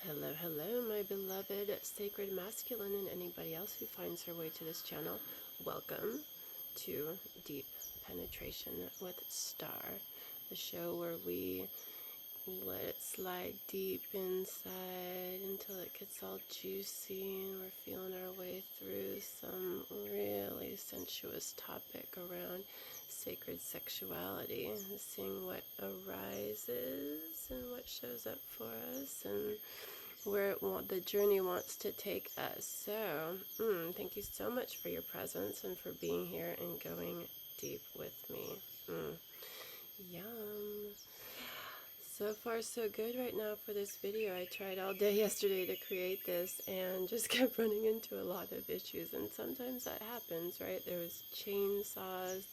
Hello, hello, my beloved sacred masculine and anybody else who finds their way to this channel. Welcome to Deep Penetration with Star, the show where we let it slide deep inside until it gets all juicy and we're feeling our way through some really sensuous topic around sacred sexuality, seeing what arises and what shows up for us and where the journey wants to take us. So, thank you so much for your presence and for being here and going deep with me. Yum. So far so good right now for this video. I tried all day yesterday to create this and just kept running into a lot of issues, and sometimes that happens, right? There was chainsaws.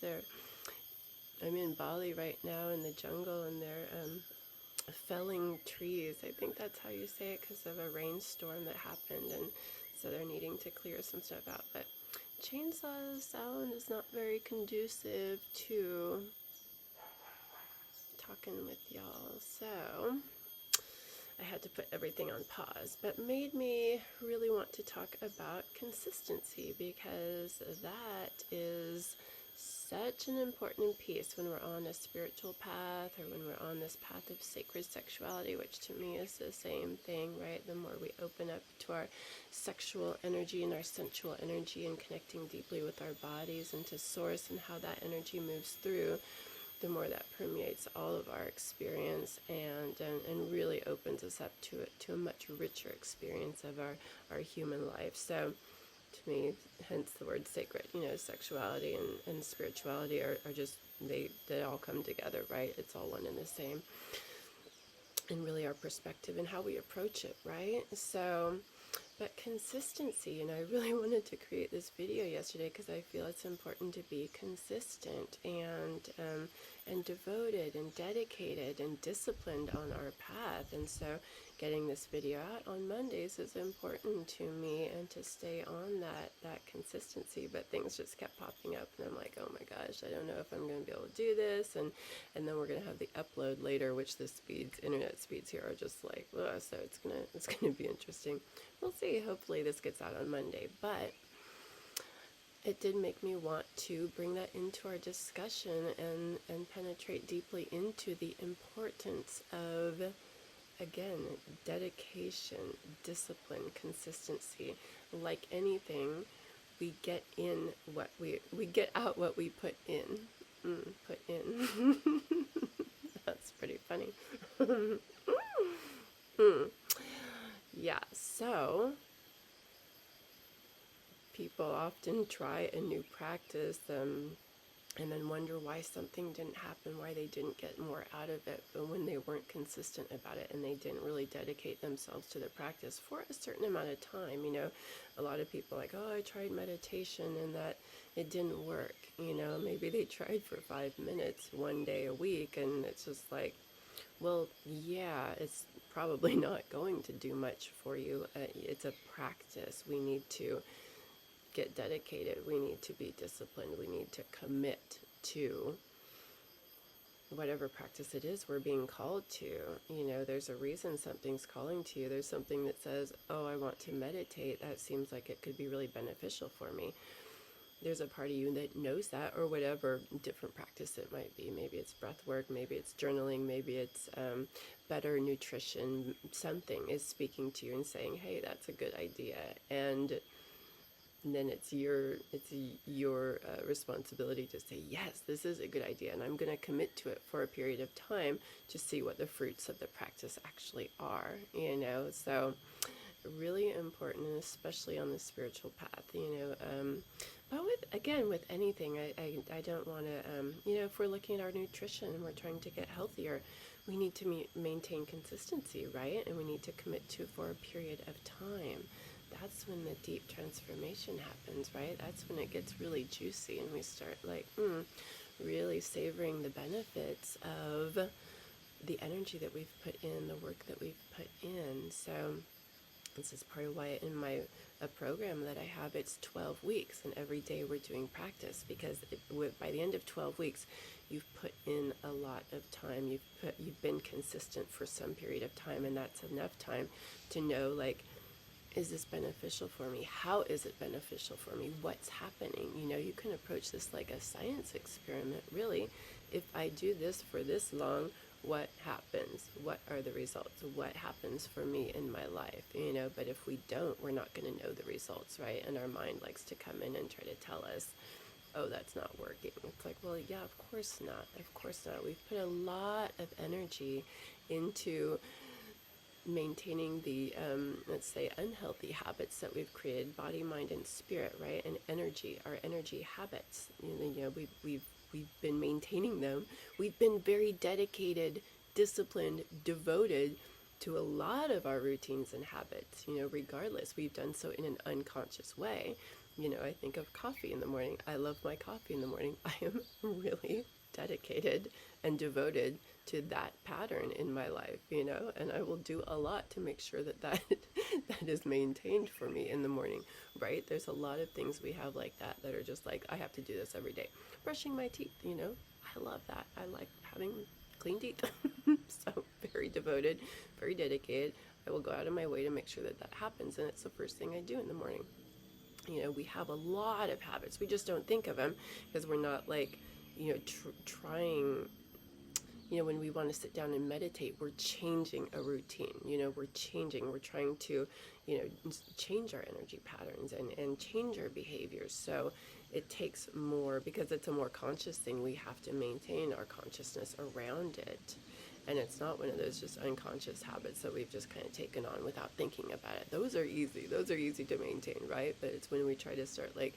I'm in Bali right now in the jungle, and they're felling trees. I think that's how you say it, because of a rainstorm that happened, and so they're needing to clear some stuff out. But chainsaw sound is not very conducive to talking with y'all, so I had to put everything on pause, but made me really want to talk about consistency, because that is such an important piece when we're on a spiritual path or when we're on this path of sacred sexuality, which to me is the same thing, right? The more we open up to our sexual energy and our sensual energy and connecting deeply with our bodies and to source and how that energy moves through, the more that permeates all of our experience and really opens us up to a much richer experience of our human life. So to me, hence the word sacred, sexuality and spirituality are just, they all come together, right? It's all one and the same. And really our perspective and how we approach it, right? So, but consistency, I really wanted to create this video yesterday because I feel it's important to be consistent and devoted and dedicated and disciplined on our path. And so getting this video out on Mondays is important to me, and to stay on that consistency. But things just kept popping up, and I'm like, oh my gosh, I don't know if I'm going to be able to do this. And then we're going to have the upload later, which the internet speeds here are just like, ugh, so it's gonna be interesting. We'll see. Hopefully this gets out on Monday, but it did make me want to bring that into our discussion and penetrate deeply into the importance of, again, dedication, discipline, consistency. Like anything, we get in what we get out what we put in. Put in. That's pretty funny. Yeah, so people often try a new practice and then wonder why something didn't happen, why they didn't get more out of it, but when they weren't consistent about it and they didn't really dedicate themselves to the practice for a certain amount of time. A lot of people like, oh, I tried meditation and that it didn't work. Maybe they tried for 5 minutes one day a week, and it's just like, well, yeah, it's probably not going to do much for you. It's a practice. We need to get dedicated. We need to be disciplined. We need to commit to whatever practice it is we're being called to. There's a reason something's calling to you. There's something that says, oh, I want to meditate. That seems like it could be really beneficial for me. There's a part of you that knows that, or whatever different practice it might be. Maybe it's breath work, maybe it's journaling, maybe it's better nutrition. Something is speaking to you and saying, hey, that's a good idea. And then it's your responsibility to say, yes, this is a good idea, and I'm going to commit to it for a period of time to see what the fruits of the practice actually are. So really important, especially on the spiritual path. But with anything, I don't want to, if we're looking at our nutrition and we're trying to get healthier, we need to maintain consistency, right? And we need to commit to for a period of time. That's when the deep transformation happens, right? That's when it gets really juicy and we start really savoring the benefits of the energy that we've put in, the work that we've put in. So This is part of why in my a program that I have, it's 12 weeks, and every day we're doing practice, because by the end of 12 weeks, you've put in a lot of time. You've been consistent for some period of time, and that's enough time to know, like, is this beneficial for me? How is it beneficial for me? What's happening? You know, you can approach this like a science experiment, really. If I do this for this long, what happens? What are the results? What happens for me in my life? You know, but if we don't, we're not going to know the results, right? And our mind likes to come in and try to tell us, oh, that's not working. It's like, well, yeah, of course not. Of course not. We've put a lot of energy into maintaining the, let's say, unhealthy habits that we've created, body, mind, and spirit, right? And energy, our energy habits. You know, we've been maintaining them. We've been very dedicated, disciplined, devoted to a lot of our routines and habits, you know, regardless. We've done so in an unconscious way. You know, I think of coffee in the morning. I love my coffee in the morning. I am really dedicated and devoted to that pattern in my life, you know, and I will do a lot to make sure that that is maintained for me in the morning, right? There's a lot of things we have like that are just like, I have to do this every day. Brushing my teeth, you know, I love that. I like having clean teeth. So very devoted, very dedicated. I will go out of my way to make sure that that happens, and it's the first thing I do in the morning. You know, we have a lot of habits. We just don't think of them because we're not, like, you know, trying. You know, when we want to sit down and meditate, we're changing a routine. You know, we're trying to, you know, change our energy patterns and change our behaviors. So it takes more, because it's a more conscious thing. We have to maintain our consciousness around it. And it's not one of those just unconscious habits that we've just kind of taken on without thinking about it. Those are easy to maintain, right? But it's when we try to start, like,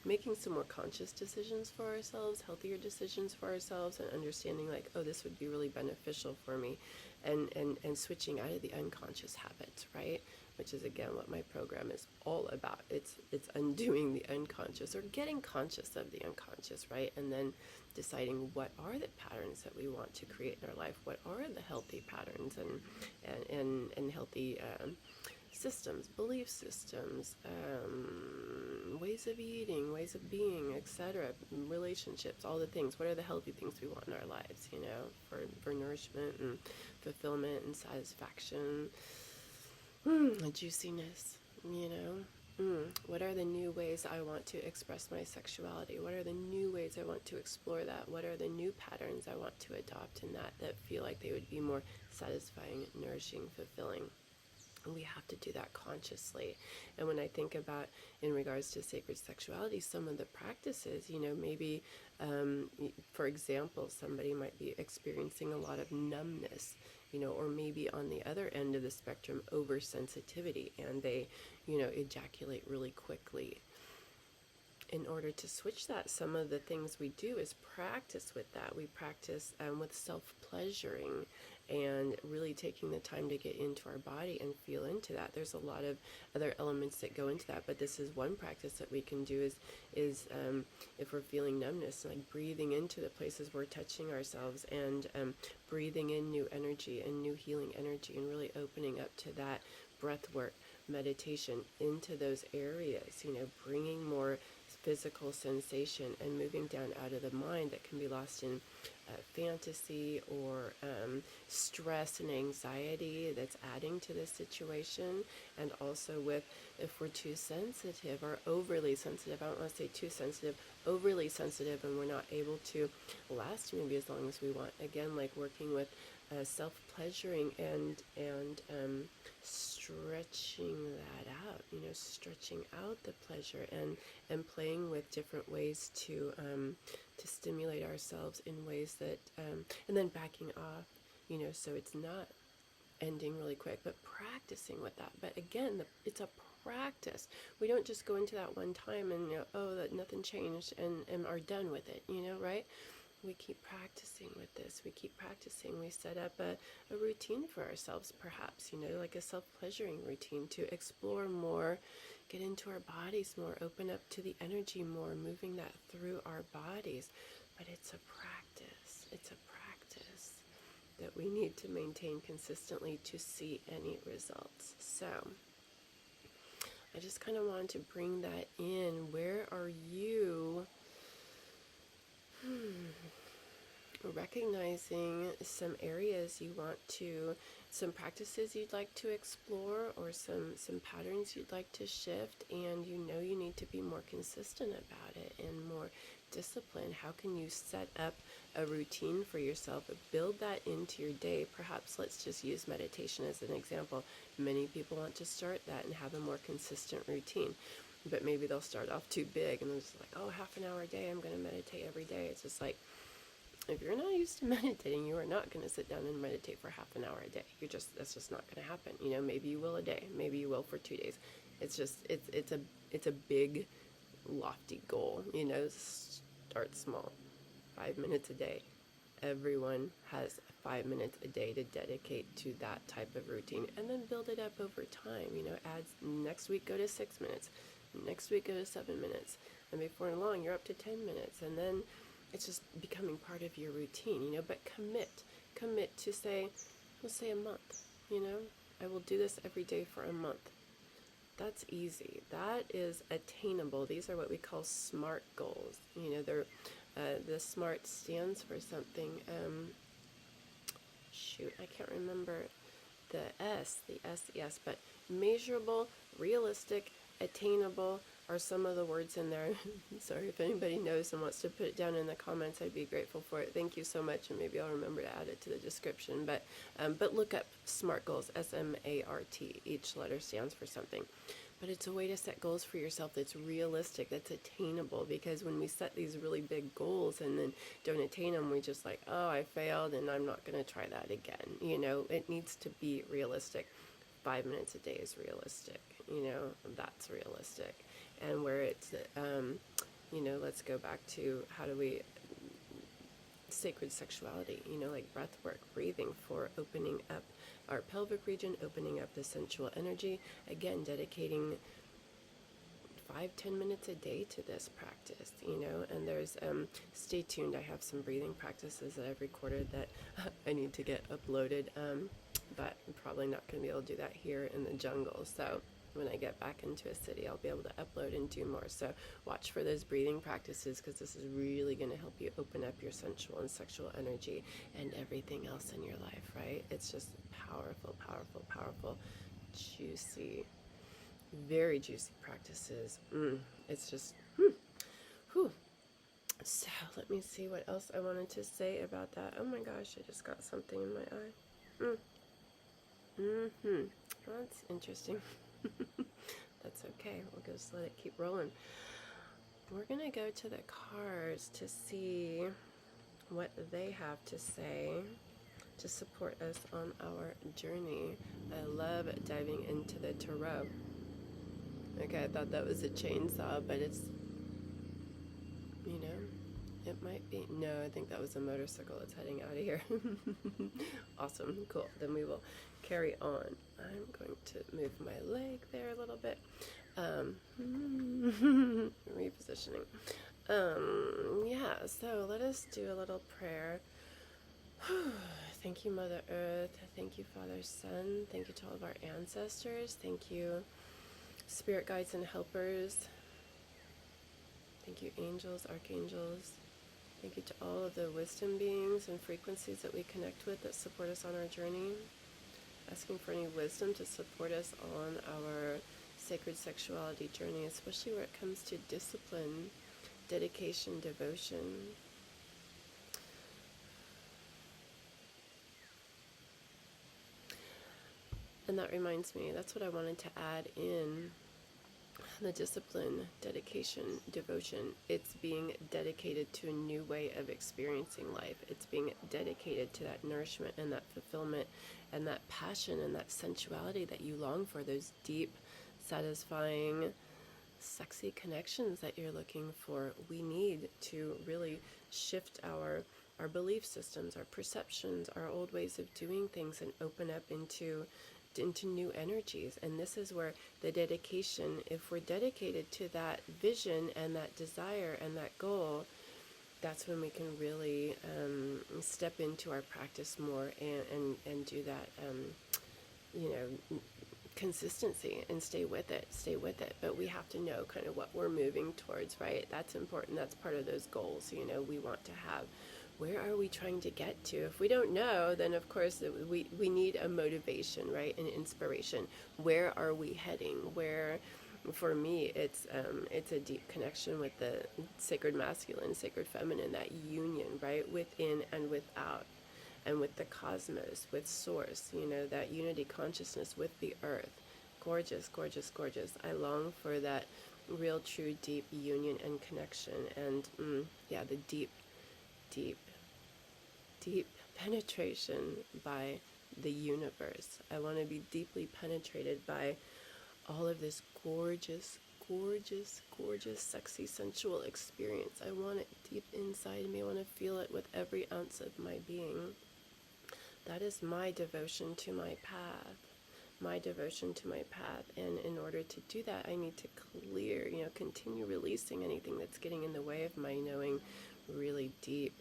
making some more conscious decisions for ourselves, healthier decisions for ourselves, and understanding, like, oh, this would be really beneficial for me, and switching out of the unconscious habits, right? Which is, again, what my program is all about. It's undoing the unconscious, or getting conscious of the unconscious, right? And then deciding what are the patterns that we want to create in our life, what are the healthy patterns and healthy systems, belief systems, ways of eating, ways of being, etc., relationships, all the things. What are the healthy things we want in our lives, you know, for nourishment and fulfillment and satisfaction, juiciness, you know. What are the new ways I want to express my sexuality? What are the new ways I want to explore that? What are the new patterns I want to adopt in that feel like they would be more satisfying, nourishing, fulfilling? We have to do that consciously. And when I think about, in regards to sacred sexuality, some of the practices, you know, maybe, for example, somebody might be experiencing a lot of numbness, you know, or maybe on the other end of the spectrum, oversensitivity, and they, you know, ejaculate really quickly. In order to switch that, some of the things we do is practice with that. We practice with self-pleasuring, and really taking the time to get into our body and feel into that. There's a lot of other elements that go into that, but this is one practice that we can do is if we're feeling numbness, like breathing into the places we're touching ourselves, and breathing in new energy and new healing energy, and really opening up to that breath work, meditation into those areas, you know, bringing more physical sensation and moving down out of the mind that can be lost in fantasy or stress and anxiety that's adding to this situation. And also with, if we're too sensitive or overly sensitive, I don't want to say too sensitive, overly sensitive, and we're not able to last maybe as long as we want. Again, like working with self-pleasuring and stretching that out, you know, stretching out the pleasure, and playing with different ways to stimulate ourselves in ways that, and then backing off, you know, so it's not ending really quick, but practicing with that. But again, it's a practice. We don't just go into that one time and, you know, oh, that nothing changed, and are done with it, you know, right? We keep practicing with this. We keep practicing. We set up a routine for ourselves, perhaps, you know, like a self-pleasuring routine to explore more, get into our bodies more, open up to the energy more, moving that through our bodies. But it's a practice. It's a practice that we need to maintain consistently to see any results. So I just kind of wanted to bring that in. Where are you recognizing some areas you want to, some practices you'd like to explore, or some patterns you'd like to shift, and you know you need to be more consistent about it and more disciplined? How can you set up a routine for yourself, build that into your day? Perhaps let's just use meditation as an example. Many people want to start that and have a more consistent routine, but maybe they'll start off too big and they're just like, oh, half an hour a day, I'm going to meditate every day. It's just like, if you're not used to meditating, you are not going to sit down and meditate for half an hour a day. That's just not going to happen. You know, maybe you will a day, maybe you will for 2 days. It's a big, lofty goal. You know, start small, 5 minutes a day. Everyone has 5 minutes a day to dedicate to that type of routine, and then build it up over time. You know, next week go to 6 minutes, next week go to 7 minutes, and before long you're up to 10 minutes, and then it's just becoming part of your routine, you know. But commit to let's say a month, you know, I will do this every day for a month. That's easy. That is attainable. These are what we call SMART goals. You know, they're, the SMART stands for something, I can't remember the S, yes, but measurable, realistic, attainable are some of the words in there. Sorry, if anybody knows and wants to put it down in the comments, I'd be grateful for it. Thank you so much, and maybe I'll remember to add it to the description. But look up SMART goals, SMART. Each letter stands for something. But it's a way to set goals for yourself that's realistic, that's attainable, because when we set these really big goals and then don't attain them, we just like, oh, I failed and I'm not going to try that again. You know, it needs to be realistic. 5 minutes a day is realistic. You know, that's realistic. And where it's, you know, let's go back to how do we, sacred sexuality, you know, like breath work, breathing for opening up our pelvic region, opening up the sensual energy. Again, dedicating 5-10 minutes a day to this practice, you know. And there's, stay tuned, I have some breathing practices that I've recorded that I need to get uploaded, but I'm probably not going to be able to do that here in the jungle. So when I get back into a city, I'll be able to upload and do more. So watch for those breathing practices, because this is really going to help you open up your sensual and sexual energy and everything else in your life, right? It's just powerful, powerful, powerful, juicy, very juicy practices. It's just, whew. So let me see what else I wanted to say about that. Oh my gosh, I just got something in my eye. Well, that's interesting. That's okay. We'll just let it keep rolling. We're going to go to the cards to see what they have to say to support us on our journey. I love diving into the tarot. Okay, I thought that was a chainsaw, but it's, you know, it might be. No, I think that was a motorcycle that's heading out of here. Awesome, cool. Then we will carry on. I'm going to move my leg there a little bit. Repositioning. Yeah, so let us do a little prayer. Thank you, Mother Earth. Thank you, Father, Son. Thank you to all of our ancestors. Thank you, spirit guides and helpers. Thank you, angels, archangels. Thank you to all of the wisdom beings and frequencies that we connect with that support us on our journey. Asking for any wisdom to support us on our sacred sexuality journey, especially where it comes to discipline, dedication, devotion. And that reminds me, that's what I wanted to add in. The discipline, dedication, devotion. It's being dedicated to a new way of experiencing life. It's being dedicated to that nourishment and that fulfillment and that passion and that sensuality that you long for, those deep, satisfying, sexy connections that you're looking for. We need to really shift our belief systems, our perceptions, our old ways of doing things, and open up into new energies. And this is where the dedication, if we're dedicated to that vision and that desire and that goal, that's when we can really step into our practice more and do that, you know, consistency and stay with it. But we have to know kind of what we're moving towards, right? That's important. That's part of those goals, we want to have. Where are we trying to get to? If we don't know, then of course we need a motivation, right? An inspiration. Where are we heading? Where, for me, it's a deep connection with the sacred masculine, sacred feminine, that union, right? Within and without, and with the cosmos, with source, that unity consciousness with the earth. Gorgeous, gorgeous, gorgeous. I long for that real, true, deep union and connection. And the deep, deep, deep penetration by the universe. I want to be deeply penetrated by all of this gorgeous, gorgeous, gorgeous, sexy, sensual experience. I want it deep inside me. I want to feel it with every ounce of my being. That is my devotion to my path. My devotion to my path. And in order to do that, I need to clear, continue releasing anything that's getting in the way of my knowing really deep,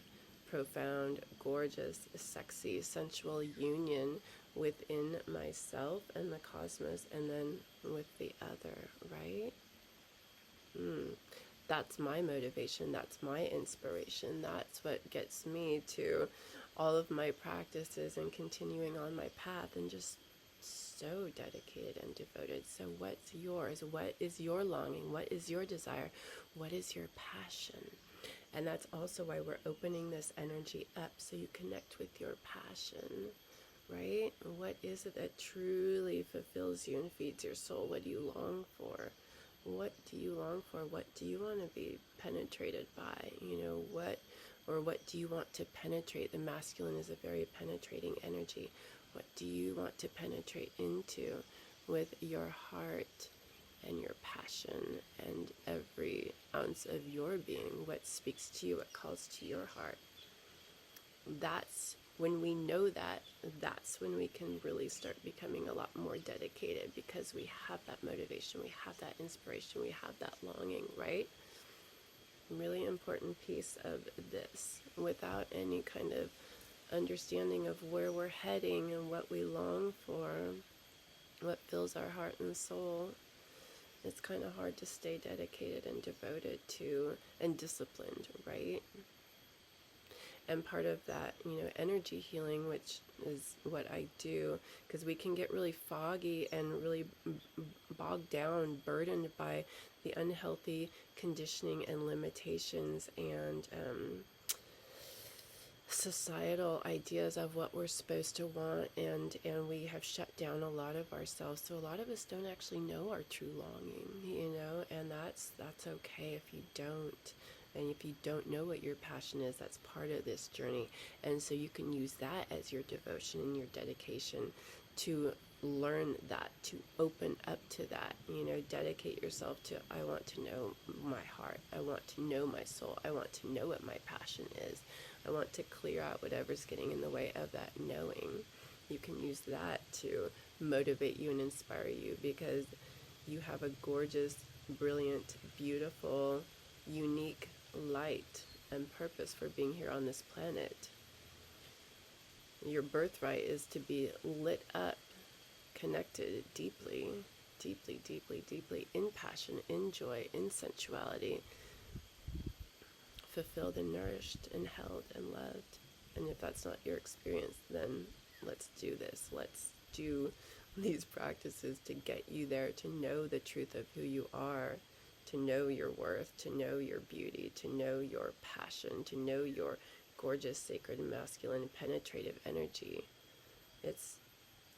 profound, gorgeous, sexy, sensual union within myself and the cosmos, and then with the other, right? That's my motivation. That's my inspiration. That's what gets me to all of my practices and continuing on my path, and just so dedicated and devoted. So what's yours? What is your longing? What is your desire? What is your passion? And that's also why we're opening this energy up, so you connect with your passion, right? What is it that truly fulfills you and feeds your soul? What do you long for? What do you long for? What do you want to be penetrated by? What do you want to penetrate? The masculine is a very penetrating energy. What do you want to penetrate into with your heart and your passion and every ounce of your being? What speaks to you? What calls to your heart? That's when we know that, that's when we can really start becoming a lot more dedicated, because we have that motivation, we have that inspiration, we have that longing, right? Really important piece of this. Without any kind of understanding of where we're heading and what we long for, what fills our heart and soul, it's kind of hard to stay dedicated and devoted to and disciplined, right? And part of that, energy healing, which is what I do, because we can get really foggy and really bogged down, burdened by the unhealthy conditioning and limitations and societal ideas of what we're supposed to want, and we have shut down a lot of ourselves. So a lot of us don't actually know our true longing, and that's okay if you don't. And if you don't know what your passion is, that's part of this journey. And so you can use that as your devotion and your dedication to learn that, to open up to that, dedicate yourself to, I want to know my heart. I want to know my soul. I want to know what my passion is. I want to clear out whatever's getting in the way of that knowing. You can use that to motivate you and inspire you, because you have a gorgeous, brilliant, beautiful, unique light and purpose for being here on this planet. Your birthright is to be lit up, connected deeply, deeply, deeply, deeply, in passion, in joy, in sensuality, fulfilled and nourished and held and loved. And if that's not your experience, then let's do this. Let's do these practices to get you there, to know the truth of who you are, to know your worth, to know your beauty, to know your passion, to know your gorgeous, sacred, masculine, penetrative energy. It's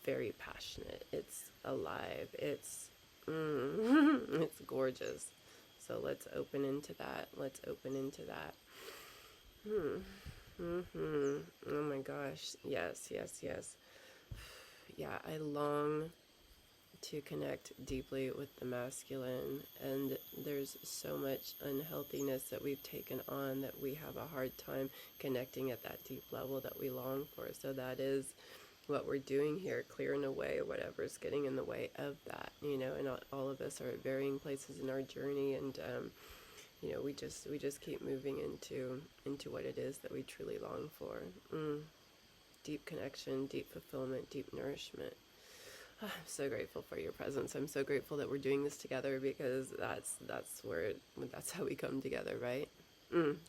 very passionate. It's alive. It's it's gorgeous. So let's open into that. Let's open into that. Oh my gosh. Yes, yes, yes. Yeah, I long to connect deeply with the masculine, and there's so much unhealthiness that we've taken on that we have a hard time connecting at that deep level that we long for. So that is what we're doing here, clearing away whatever's getting in the way of that, and all of us are at varying places in our journey, and we just keep moving into what it is that we truly long for. Deep connection, deep fulfillment, deep nourishment. I'm so grateful for your presence. I'm so grateful that we're doing this together, because that's how we come together, right?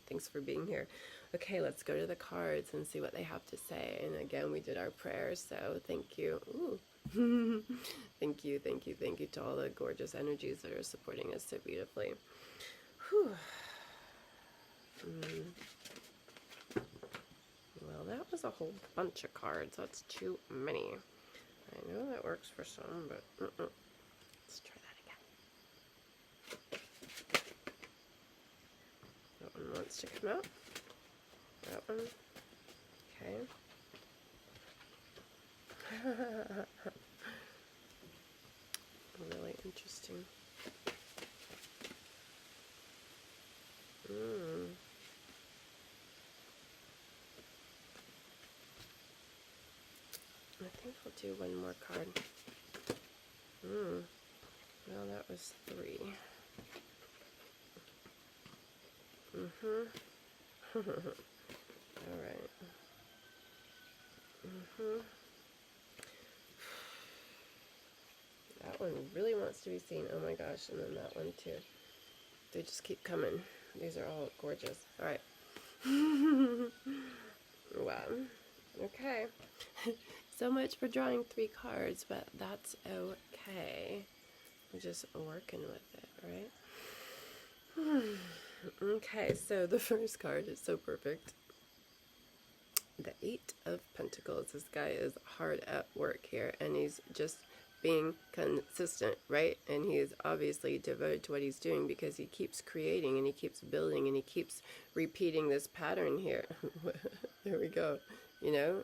Thanks for being here. Okay, let's go to the cards and see what they have to say. And again, we did our prayers, so thank you. Ooh. Thank you, thank you, thank you to all the gorgeous energies that are supporting us so beautifully. Whew. Well, that was a whole bunch of cards. That's too many. I know that works for some, but let's try that again. That one wants to come out. That one. Okay. Really interesting. I think I'll do one more card. Well, that was 3. All right. That one really wants to be seen. Oh my gosh, and then that one too. They just keep coming. These are all gorgeous. All right. Wow. Okay. So much for drawing 3 cards, but that's okay. We're just working with it, right? Okay, so the first card is so perfect. The 8 of Pentacles. This guy is hard at work here, and he's just being consistent, right? And he is obviously devoted to what he's doing, because he keeps creating and he keeps building and he keeps repeating this pattern here. There we go. You know,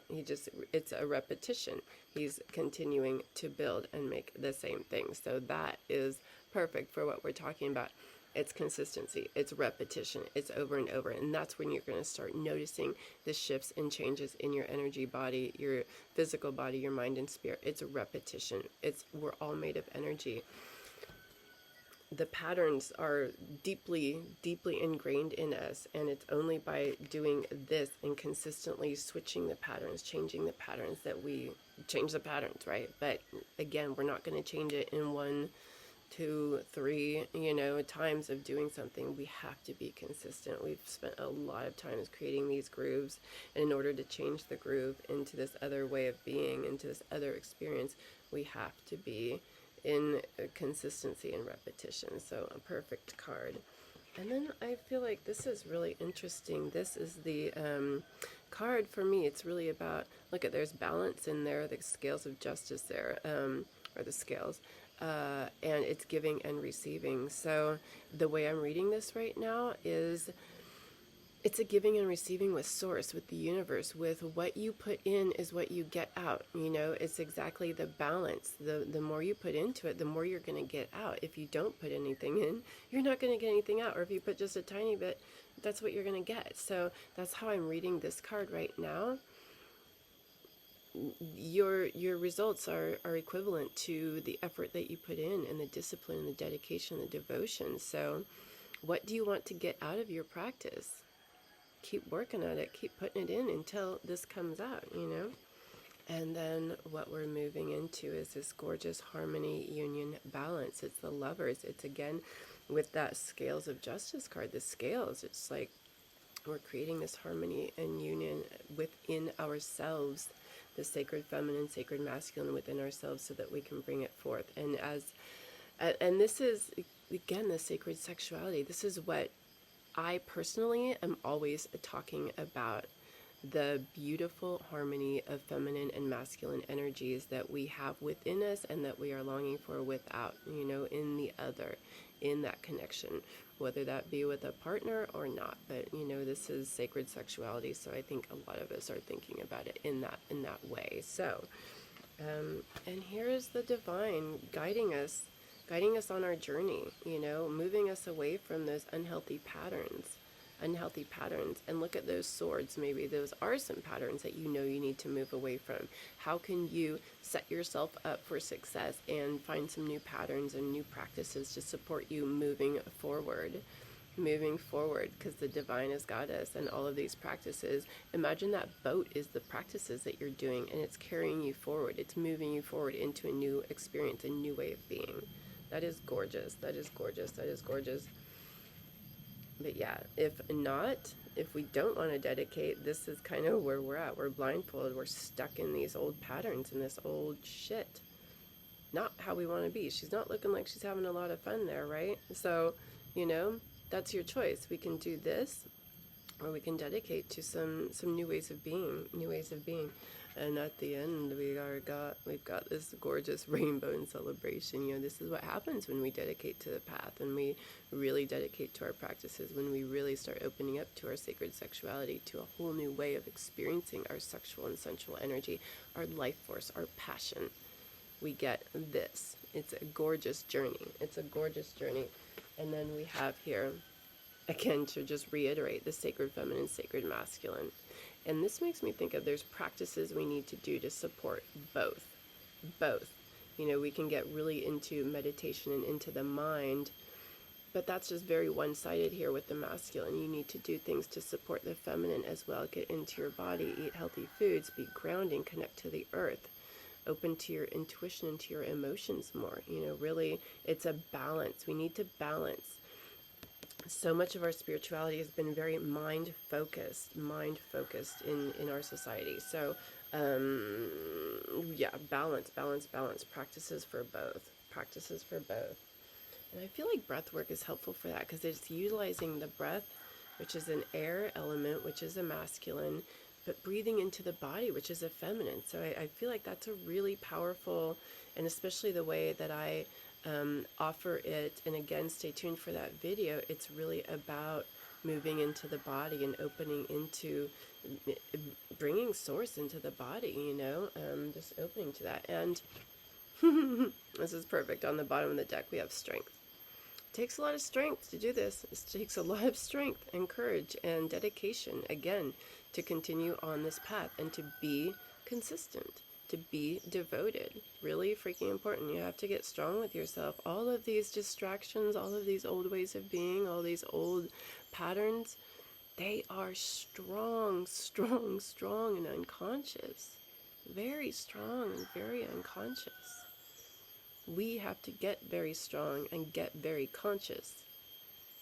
it's a repetition. He's continuing to build and make the same thing. So that is perfect for what we're talking about. It's consistency, it's repetition, it's over and over. And that's when you're going to start noticing the shifts and changes in your energy body, your physical body, your mind and spirit. It's a repetition. We're all made of energy. The patterns are deeply, deeply ingrained in us, and it's only by doing this and consistently switching the patterns, changing the patterns, that we change the patterns, right? But again, we're not going to change it in 1, 2, 3, times of doing something. We have to be consistent. We've spent a lot of times creating these grooves, and in order to change the groove into this other way of being, into this other experience, we have to be in consistency and repetition. So a perfect card. And then I feel like this is really interesting. This is the card for me. It's really about, look at, there's balance in there, the scales of justice there, or the scales, and it's giving and receiving. So the way I'm reading this right now is, it's a giving and receiving with source, with the universe, with what you put in is what you get out. It's exactly the balance. The more you put into it, the more you're going to get out. If you don't put anything in, you're not going to get anything out. Or if you put just a tiny bit, that's what you're going to get. So that's how I'm reading this card right now. Your results are equivalent to the effort that you put in, and the discipline, and the dedication, and the devotion. So what do you want to get out of your practice? Keep working at it, keep putting it in until this comes out, And then what we're moving into is this gorgeous harmony, union, balance. It's the Lovers. It's again with that scales of justice card, the scales. It's like we're creating this harmony and union within ourselves, the sacred feminine, sacred masculine within ourselves, so that we can bring it forth. And this is, again, the sacred sexuality. This is what I personally am always talking about, the beautiful harmony of feminine and masculine energies that we have within us, and that we are longing for without, in the other, in that connection, whether that be with a partner or not. But, this is sacred sexuality. So I think a lot of us are thinking about it in that way. So, and here is the divine guiding us on our journey, moving us away from those unhealthy patterns. And look at those swords. Maybe those are some patterns that you need to move away from. How can you set yourself up for success and find some new patterns and new practices to support you moving forward? moving forward, because the divine has got us. And all of these practices, imagine that boat is the practices that you're doing, and it's carrying you forward. It's moving you forward into a new experience, a new way of being. That is gorgeous. That is gorgeous. That is gorgeous. But yeah, if not, if we don't want to dedicate, this is kind of where we're at. We're blindfolded. We're stuck in these old patterns and this old shit. Not how we want to be. She's not looking like she's having a lot of fun there, right? So, you know, that's your choice. We can do this, or we can dedicate to some new ways of being, And at the end, we've got this gorgeous rainbow in celebration. You know, this is what happens when we dedicate to the path, and we really dedicate to our practices, when we really start opening up to our sacred sexuality, to a whole new way of experiencing our sexual and sensual energy, our life force, our passion. We get this. It's a gorgeous journey. It's a gorgeous journey. And then we have here, again, to just reiterate, the sacred feminine, sacred masculine. And this makes me think of, there's practices we need to do to support both. You know, we can get really into meditation and into the mind, but that's just very one-sided here with the masculine. You need to do things to support the feminine as well. Get into your body, eat healthy foods, be grounding, connect to the earth, open to your intuition and to your emotions more. You know, really, it's a balance. We need to balance. So much of our spirituality has been very mind-focused in our society. So, yeah, balance, practices for both. And I feel like breath work is helpful for that, because it's utilizing the breath, which is an air element, which is a masculine, but breathing into the body, which is a feminine. So I feel like that's a really powerful, and especially the way that I offer it, and again, stay tuned for that video. It's really about moving into the body and opening into, bringing source into the body, you know, just opening to that. And this is perfect. On the bottom of the deck, we have strength. It takes a lot of strength to do this. It takes a lot of strength and courage and dedication, again, to continue on this path and to be consistent, to be devoted. Really freaking important. You have to get strong with yourself. All of these distractions, all of these old ways of being, all these old patterns, they are strong and unconscious. Very strong and very unconscious. We have to get very strong and get very conscious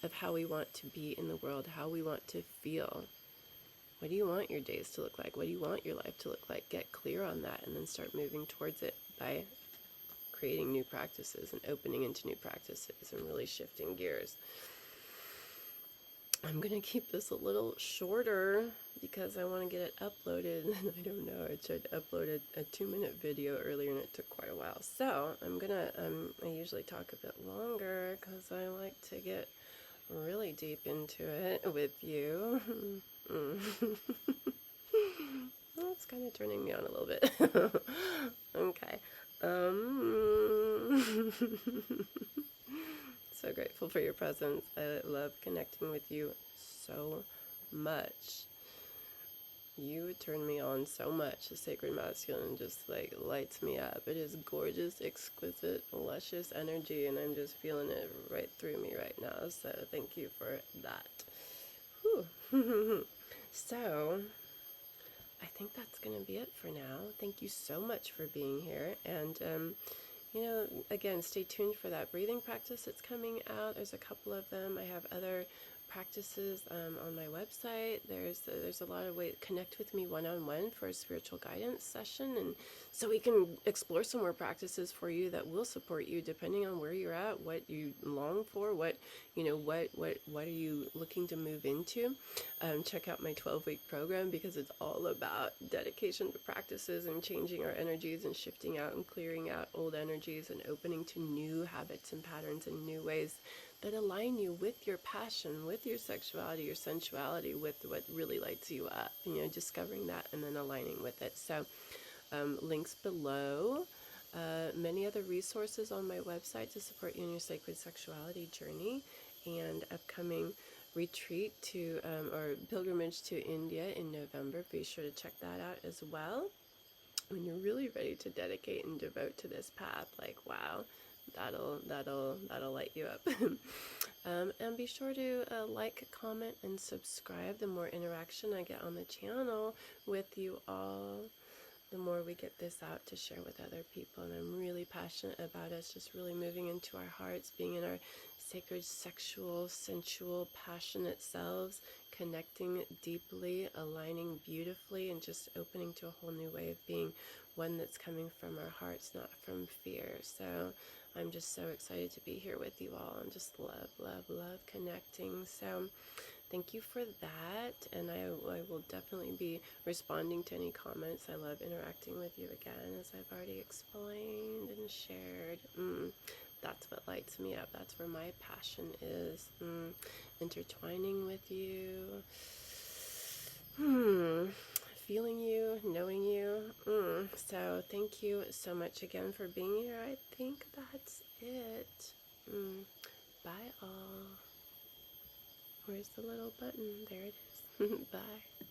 of how we want to be in the world, how we want to feel. What do you want your days to look like? What do you want your life to look like? Get clear on that, and then start moving towards it by creating new practices and opening into new practices and really shifting gears. I'm going to keep this a little shorter because I want to get it uploaded. And I don't know, I tried to upload a 2-minute video earlier and it took quite a while. So I'm going to, I usually talk a bit longer because I like to get really deep into it with you. Well, it's kind of turning me on a little bit. Okay. So grateful for your presence. I love connecting with you so much. You turn me on so much. The sacred masculine just like lights me up. It is gorgeous, exquisite, luscious energy, and I'm just feeling it right through me right now. So thank you for that. Whew. So I think that's going to be it for now. Thank you so much for being here. And you know, again, stay tuned for that breathing practice that's coming out. There's a couple of them. I have other practices on my website. There's a lot of ways. Connect with me one-on-one for a spiritual guidance session, and so we can explore some more practices for you that will support you depending on where you're at, what you long for, what are you looking to move into. Check out my 12-week program, because it's all about dedication to practices and changing our energies and shifting out and clearing out old energies and opening to new habits and patterns and new ways that align you with your passion, with your sexuality, your sensuality, with what really lights you up, you know, discovering that and then aligning with it. So links below, many other resources on my website to support you in your sacred sexuality journey, and upcoming retreat to, or pilgrimage to India in November. Be sure to check that out as well. When you're really ready to dedicate and devote to this path, like, wow, that'll light you up. And be sure to like, comment, and subscribe. The more interaction I get on the channel with you all, the more we get this out to share with other people. And I'm really passionate about us just really moving into our hearts, being in our sacred, sexual, sensual, passionate selves, connecting deeply, aligning beautifully, and just opening to a whole new way of being, one that's coming from our hearts, not from fear. So I'm just so excited to be here with you all, and just love, love, love connecting. So thank you for that, and I will definitely be responding to any comments. I love interacting with you again, as I've already explained and shared. That's what lights me up. That's where my passion is. Intertwining with you. Feeling you, knowing you. So thank you so much again for being here. I think that's it. Bye all. Where's the little button? There it is. Bye.